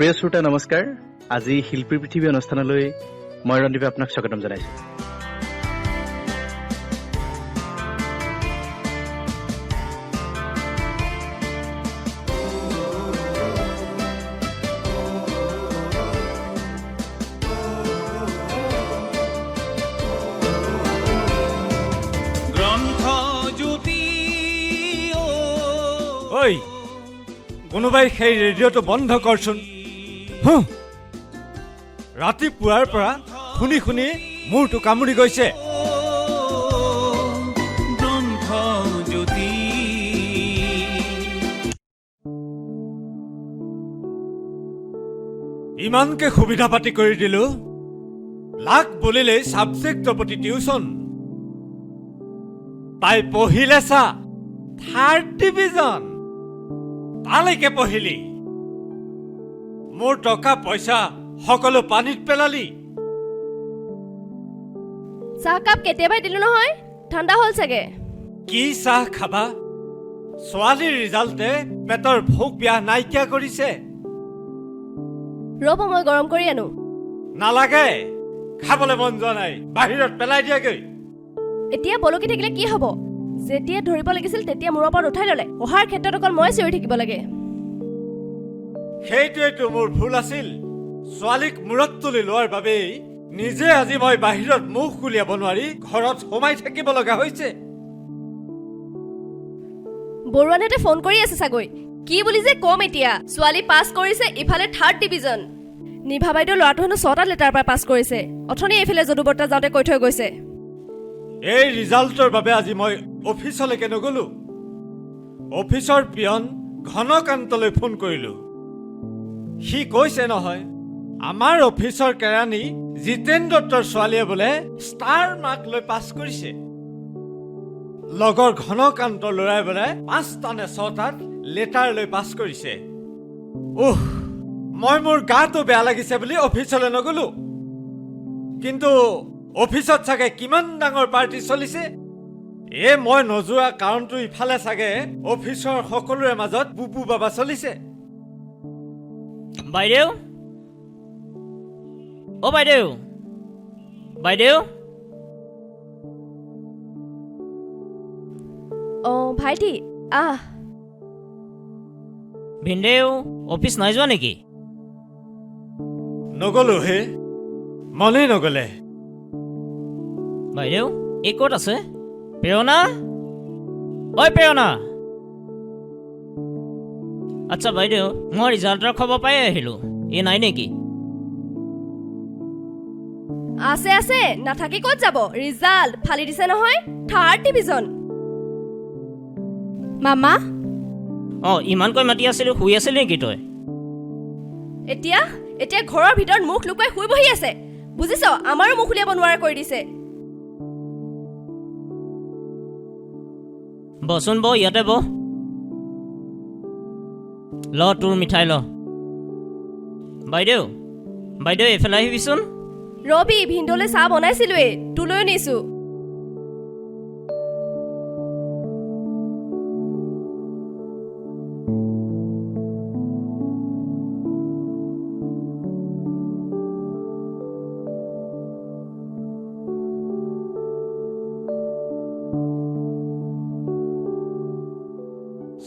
প্ৰিয় শ্ৰোতা নমস্কাৰ। আজি শিল্পী পৃথিৱী অনুষ্ঠানলৈ মই ৰন্দীপে আপোনাক স্বাগতম জনাইছোঁ। ঐ কোনোবাই সেই ৰেডিঅ'টো বন্ধ কৰচোন। ৰাতিপুৱাৰ পৰা শুনি শুনি মূৰটো কামুৰি গৈছে। ইমানকে সুবিধা পাতি কৰি দিলো, লাগ বুলিলেই ছাবজেক্টৰ প্ৰতি টিউচন। তাই পঢ়িলে চা 3rd ডিভিজন, তালৈকে পঢ়িলি। মোৰ টকা পইচা সকলো পানীত পেলালি। চাহকাপ কেতিয়াবাই দিলো নহয়, ঠাণ্ডা হ'ল চাগে। কি চাহ খাবা? ছোৱালীৰ ৰিজাল্টে পেটৰ ভোক বিয়া নাইকিয়া কৰিছে। ৰ'ব মই গৰম কৰি আনো। নালাগে, খাবলৈ মন যোৱা নাই, বাহিৰত পেলাই দিয়াগৈ। এতিয়া বলকি থাকিলে কি হ'ব? যেতিয়া ধৰিব লাগিছিল তেতিয়া মূৰৰ ওপৰত উঠাই ল'লে। অহাৰ ক্ষেত্ৰত অকল মই চিঞৰি থাকিব লাগে। সেইটোৱেতো মোৰ ভুল আছিল। ছোৱালীক মূৰত তুলি লোৱাৰ বাবেই নিজে আজি মই বাহিৰত মুখ উলিয়াব নোৱাৰি ঘৰত সোমাই থাকিব লগা হৈছে। বৰুৱানেতে ফোন কৰি আছে চাগৈ। কি বুলি যে কম এতিয়া? ছোৱালী পাছ কৰিছে, ইফালে 3rd ডিভিজন। নিভা বাইদেউ ল'ৰাটো হেনো 6টা লেটাৰ পৰা পাছ কৰিছে। অথনি এইফালে যদু বৰ্তা যাওঁতে কৈ থৈ গৈছে। এই ৰিজাল্টৰ বাবে আজি মই অফিচলৈকে নগলো। অফিচৰ পিয়ন ঘনকান্তলৈ ফোন কৰিলো। সি কৈছে নহয়, আমাৰ অফিচৰ কেৰাণী জিতেন দত্তৰ ছোৱালীয়ে বোলে ষ্টাৰ মাৰ্ক লৈ পাছ কৰিছে। লগৰ ঘনকান্তৰ ল'ৰাই বোলে 5টা নে 6টাত লেটাৰ লৈ পাছ কৰিছে। মই মোৰ গাটো বেয়া লাগিছে বুলি অফিচলৈ নগলো। কিন্তু অফিচত চাগে কিমান ডাঙৰ পাৰ্টি চলিছে। মই নোযোৱা কাৰণটো ইফালে চাগে অফিচৰ সকলোৰে মাজত বুবু বাবা চলিছে। বাইদেউ, অ' বাইদেউ, বাইদেউ। অ' ভাইটি আহ। ভিনদেউ অফিচ নাই যোৱা নেকি? নগলো হে, মনেই নগলে। বাইদেউ এই ক'ত আছে? প্ৰেৰণা, ঐ প্ৰেৰণা। আচ্ছা বাইদেউ, মই ৰিজাল্টৰ খবৰ পাই আহিলোঁ। এই নাই নেকি? আছে আছে, নাথাকি ক'ত যাব? ৰিজাল্ট ফালি দিছে নহয়, 3rd ডিভিজন। মামা ইমানকৈ মাতি আছিলোঁ, শুই আছিল নেকি তই? এতিয়া এতিয়া ঘৰৰ ভিতৰত মুখ লুকুৱাই শুই বহি আছে। বুজিছ, আমাৰো মুখ উলিয়াব নোৱাৰা কৰি দিছে। বচোন ব, ইয়াতে ব। ল তোৰ মিঠাই ল। বাইদেউ, বাইদেউ এইফালে আহিবিচোন। ৰবি, ভিনদলৈ চাহ বনাইছিলোৱে, তোলৈও নিছো।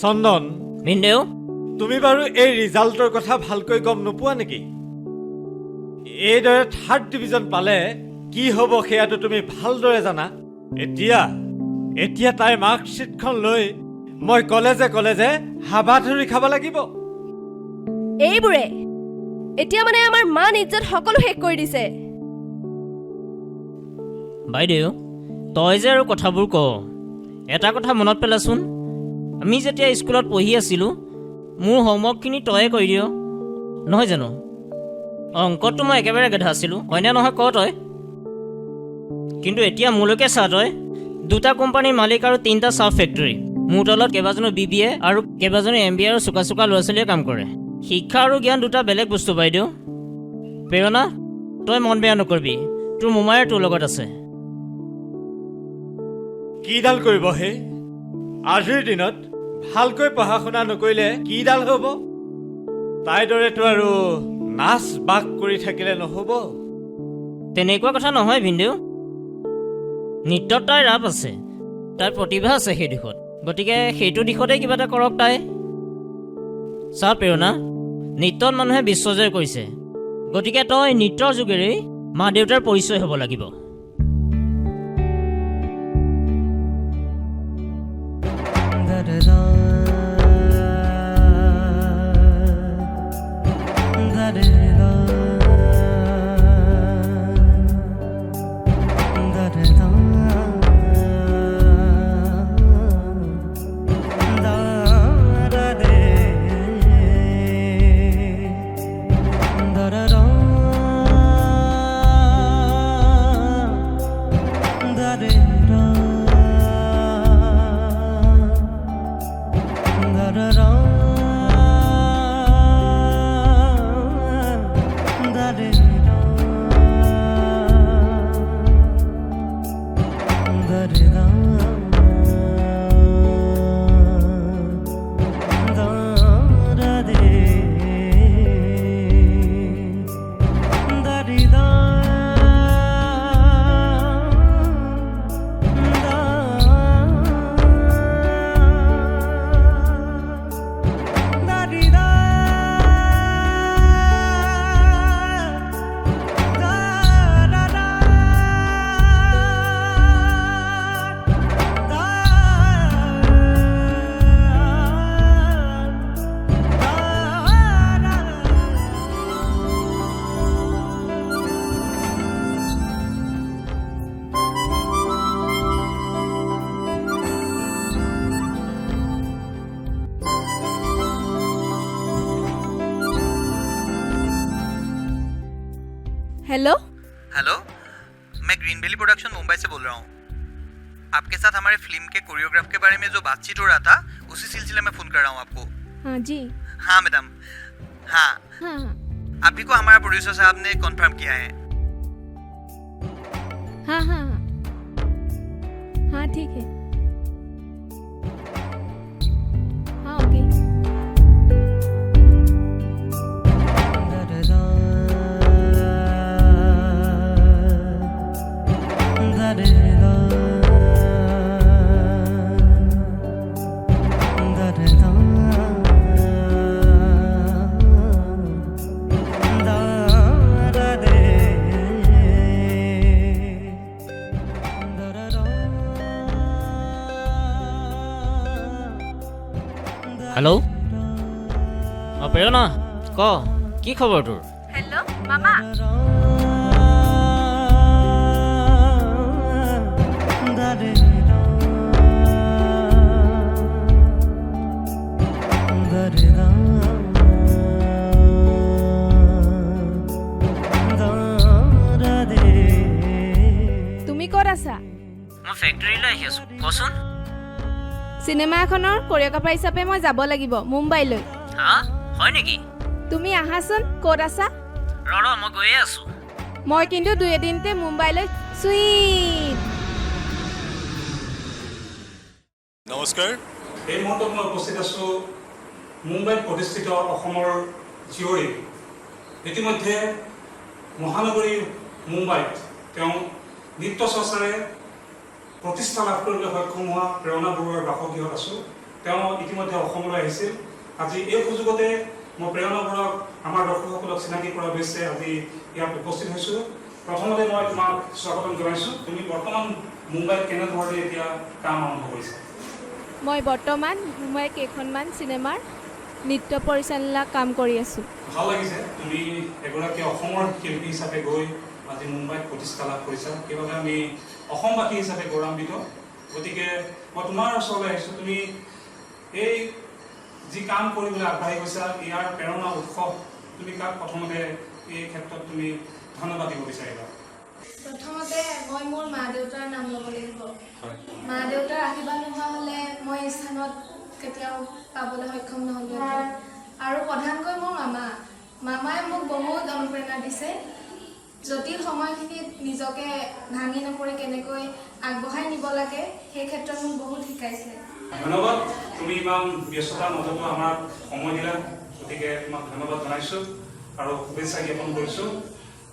চন্দন, ভিনদেউ, তুমি বাৰু এই ৰিজাল্টৰ কথা ভালকৈ গম নোপোৱা নেকি? এইদৰে 3rd ডিভিজন পালে কি হ'ব সেয়াটো তুমি ভালদৰে জানা। এতিয়া তাইৰ মাৰ্কশ্বিটখন লৈ মই কলেজে কলেজে হাবাথুৰি খাব লাগিব। এইবোৰে এতিয়া মানে আমাৰ মান ইজ্জত সকলো শেষ কৰি দিছে। বাইদেউ তই যে আৰু কথাবোৰ ক, এটা কথা মনত পেলাচোন। আমি যেতিয়া স্কুলত পঢ়ি আছিলোঁ, মোৰ হোমৱৰ্কখিনি তয়ে কৰি দিয় নহয় জানো? অংকততো মই একেবাৰে গেধা আছিলোঁ, হয়নে নহয় ক তই? কিন্তু এতিয়া মোলৈকে চা তই, 2টা কোম্পানীৰ মালিক আৰু 3টা চাহ ফেক্টৰী, মোৰ তলত কেইবাজনো BBA আৰু কেইবাজনো MBA আৰু চোকা চোকা ল'ৰা ছোৱালীয়ে কাম কৰে। শিক্ষা আৰু জ্ঞান 2টা বেলেগ বস্তু বাইদেউ। প্ৰেৰণা, তই মন বেয়া নকৰিবি, তোৰ মোমায়ে তোৰ লগত আছে। কিডাল কৰিব হে? আজিৰ দিনত ভালকৈ পঢ়া শুনা নকৰিলে কিডাল হ'ব? তাইৰ দৰেতো আৰু নাচ বাগ কৰি থাকিলে নহ'ব। তেনেকুৱা কথা নহয় ভিনদেউ, নৃত্যত তাইৰ ৰাপ আছে, তাইৰ প্ৰতিভা আছে সেই দিশত, গতিকে সেইটো দিশতে কিবা এটা কৰক তাই। চা প্ৰেৰণা, নৃত্যত মানুহে বিশ্বজয় কৰিছে, গতিকে তই নৃত্যৰ যোগেৰেই মা দেউতাৰ পৰিচয় হ'ব লাগিব। हेलो हेलो, मैं ग्रीन वैली प्रोडक्शन मुंबई से बोल रहा हूँ। आपके साथ हमारे फिल्म के कोरियोग्राफ के बारे में जो बातचीत हो रहा था, उसी सिलसिले में फ़ोन कर रहा हूँ आपको। हाँ जी। हाँ मैडम, हाँ हाँ अभी को हमारा प्रोड्यूसर साहब ने कॉन्फर्म किया है। हाँ हाँ हाँ ठीक है। हाँ ओके। হেল্ল', প্ৰেৰণা ক, কি খবৰ তোৰ? হেল্ল' মামা। তুমি ক'ত আছা? মই ফেক্টৰীলৈ আহি আছোঁ, কচোন। চিনেমা এখনৰ কোৰিঅ'গ্ৰাফাৰ হিচাপে মই যাব লাগিব মুম্বাইলৈ। হা, হয় নেকি? তুমি আহাচোন, ক'ত আছা? ৰ মই গৈয়ে আছোঁ। মই কিন্তু 2 এদিনতে মুম্বাইলৈ চুইট। নমস্কাৰ। এই মুহূৰ্তত মই উপস্থিত আছোঁ মুম্বাইত প্ৰতিষ্ঠিত অসমৰ জীয়ৰী, ইতিমধ্যে মহানগৰী মুম্বাইত তেওঁ নৃত্য চৰ্চাৰে প্ৰতিষ্ঠা লাভ কৰিবলৈ সক্ষম হোৱা প্ৰেৰণা বৰুৱাৰ বাসগৃহত আছোঁ। তেওঁ ইতিমধ্যে অসমলৈ আহিছিল। আজি এই সুযোগতে মই প্ৰেৰণা বৰুৱাক আমাৰ দৰ্শকসকলক চিনাকি কৰাৰ উদ্দেশ্যে আজি ইয়াত উপস্থিত হৈছোঁ। প্ৰথমতে মই তোমাক স্বাগতম জনাইছোঁ। তুমি বৰ্তমান মুম্বাইত কেনেধৰণে এতিয়া কাম আৰম্ভ কৰিছা? মই বৰ্তমান মুম্বাইৰ কেইখনমান চিনেমাৰ নৃত্য পৰিচালনা কাম কৰি আছোঁ। ভাল লাগিছে তুমি এগৰাকী অসমৰ শিল্পী হিচাপে গৈ আজি মুম্বাইত প্ৰতিষ্ঠা লাভ কৰিছা, সেইবাবে আমি অসমবাসী হিচাপে গৌৰৱান্বিত। গতিকে মই তোমাৰ ওচৰলৈ আহিছোঁ, তুমি এই যি কাম কৰিবলৈ আগবাঢ়ি গৈছা, ইয়াৰ প্ৰেৰণা উৎস তুমি কাক প্ৰথমতে এই ক্ষেত্ৰত তুমি ধন্যবাদ দিব বিচাৰিবা? প্ৰথমতে মই মোৰ মা দেউতাৰ নাম ল'ব লাগিব। মা দেউতাৰ আশীৰ্বাদ নোহোৱা হ'লে মই এই স্থানত কেতিয়াও পাবলৈ সক্ষম নহ'লোহেঁতেন। আৰু প্ৰধানকৈ মোৰ মামাই মোক বহুত অনুপ্ৰেৰণা দিছে। জটিল সময়খিনিত নিজকে ভাঙি নপৰি কেনেকৈ আগবঢ়াই নিব লাগে সেই ক্ষেত্ৰত মোক বহুত শিকাইছে। ধন্যবাদ, তুমি ইমান ব্যস্ততাৰ মাজতো আমাক সময় দিলা। গতিকে তোমাক ধন্যবাদ জনাইছোঁ আৰু শুভেচ্ছা জ্ঞাপন কৰিছোঁ।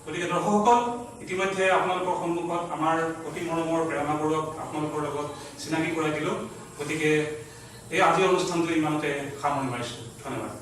গতিকে দৰ্শকসকল, ইতিমধ্যে আপোনালোকৰ সন্মুখত আমাৰ অতি মৰমৰ প্ৰেৰণা বৰুৱাক আপোনালোকৰ লগত চিনাকি কৰাই দিলোঁ। গতিকে এই আজিৰ অনুষ্ঠানটো ইমানতে সামৰণি মাৰিছোঁ। ধন্যবাদ।